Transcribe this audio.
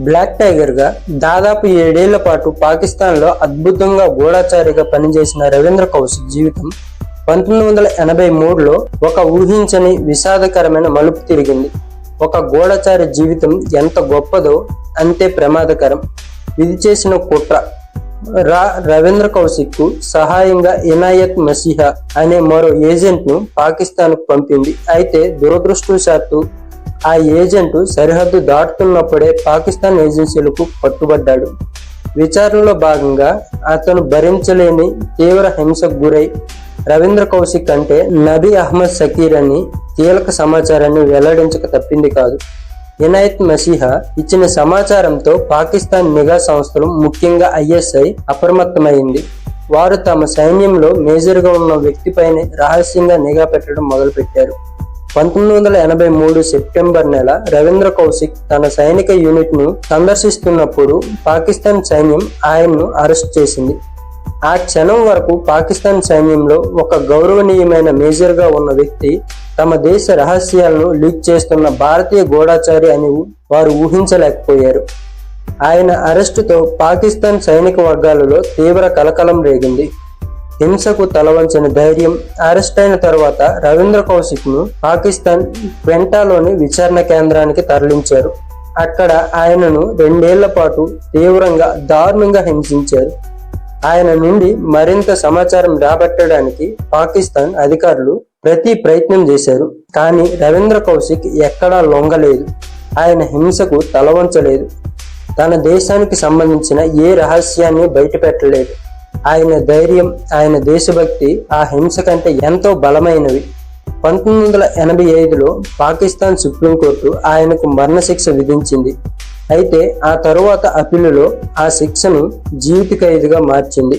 Black tiger గా దాదాపు 7 ఏళ్ల పాటు పాకిస్తాన్ లో అద్భుతంగా గూఢచారిగా పనిచేసిన రవీంద్ర కౌశిక్ జీవితం 1983లో ఒక ఊహించని విషాదకరమైన మలుపు తిరిగింది. ఒక గూఢచారి జీవితం ఎంత గొప్పదో అంతే ప్రమాదకరం. ఇది చేసిన కుట్ర రవీంద్ర కౌశిక్ కు సహాయంగా ఇనాయత్ మసీహా అనే మరో ఏజెంట్ ను పాకిస్తాన్ కు పంపింది. అయితే దురదృష్టవశాత్తు ఆ ఏజెంట్ సరిహద్దు దాటుతున్నప్పుడే పాకిస్తాన్ ఏజెన్సీలకు పట్టుబడ్డాడు. విచారణలో భాగంగా అతను భరించలేని తీవ్ర హింసకు గురై రవీంద్ర కౌశిక్ అంటే నబీ అహ్మద్ సకీర్ అని కీలక సమాచారాన్ని వెల్లడించక తప్పింది కాదు. ఇనాయత్ మసీహా ఇచ్చిన సమాచారంతో పాకిస్తాన్ నిఘా సంస్థలు, ముఖ్యంగా ISI అప్రమత్తమైంది. వారు తమ సైన్యంలో మేజర్గా ఉన్న వ్యక్తిపైనే రహస్యంగా నిఘా పెట్టడం మొదలుపెట్టారు. 1983 సెప్టెంబర్ నెల రవీంద్ర కౌశిక్ తన సైనిక యూనిట్ ను సందర్శిస్తున్నప్పుడు పాకిస్తాన్ సైన్యం ఆయన్ను అరెస్ట్ చేసింది. ఆ క్షణం వరకు పాకిస్తాన్ సైన్యంలో ఒక గౌరవనీయమైన మేజర్ గా ఉన్న వ్యక్తి తమ దేశ రహస్యాలను లీక్ చేస్తున్న భారతీయ గూఢచారి అని వారు ఊహించలేకపోయారు. ఆయన అరెస్టుతో పాకిస్తాన్ సైనిక వర్గాలలో తీవ్ర కలకలం రేగింది. హింసకు తలవంచిన ధైర్యం. అరెస్ట్ అయిన తర్వాత రవీంద్ర కౌశిక్ ను పాకిస్తాన్ క్వెంటాలోని విచారణ కేంద్రానికి తరలించారు. అక్కడ ఆయనను 2 ఏళ్ల పాటు తీవ్రంగా, దారుణంగా హింసించారు. ఆయన నుండి మరింత సమాచారం రాబట్టడానికి పాకిస్తాన్ అధికారులు ప్రతి ప్రయత్నం చేశారు. కానీ రవీంద్ర కౌశిక్ ఎక్కడా లొంగలేదు. ఆయన హింసకు తలవంచలేదు. తన దేశానికి సంబంధించిన ఏ రహస్యాన్ని బయటపెట్టలేదు. ఆయన ధైర్యం, ఆయన దేశభక్తి ఆ హింస కంటే ఎంతో బలమైనవి. 1985లో పాకిస్తాన్ సుప్రీంకోర్టు ఆయనకు మరణశిక్ష విధించింది. అయితే ఆ తరువాత అప్పీలులో ఆ శిక్షను జీవిత ఖైదుగా మార్చింది.